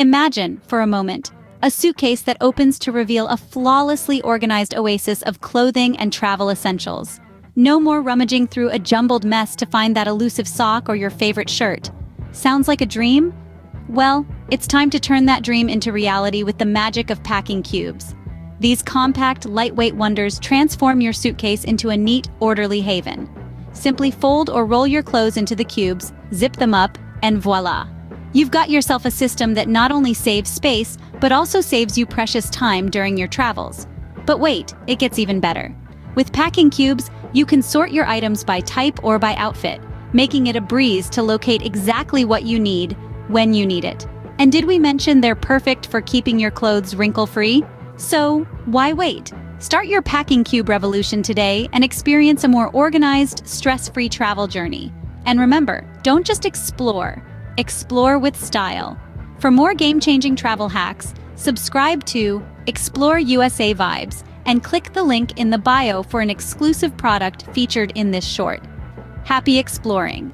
Imagine, for a moment, a suitcase that opens to reveal a flawlessly organized oasis of clothing and travel essentials. No more rummaging through a jumbled mess to find that elusive sock or your favorite shirt. Sounds like a dream? Well, it's time to turn that dream into reality with the magic of packing cubes. These compact, lightweight wonders transform your suitcase into a neat, orderly haven. Simply fold or roll your clothes into the cubes, zip them up, and voila! You've got yourself a system that not only saves space, but also saves you precious time during your travels. But wait, it gets even better. With packing cubes, you can sort your items by type or by outfit, making it a breeze to locate exactly what you need when you need it. And did we mention they're perfect for keeping your clothes wrinkle-free? So, why wait? Start your packing cube revolution today and experience a more organized, stress-free travel journey. And remember, don't just explore with style. For more game-changing travel hacks, subscribe to Explore USA Vibes and click the link in the bio for an exclusive product featured in this short. Happy exploring!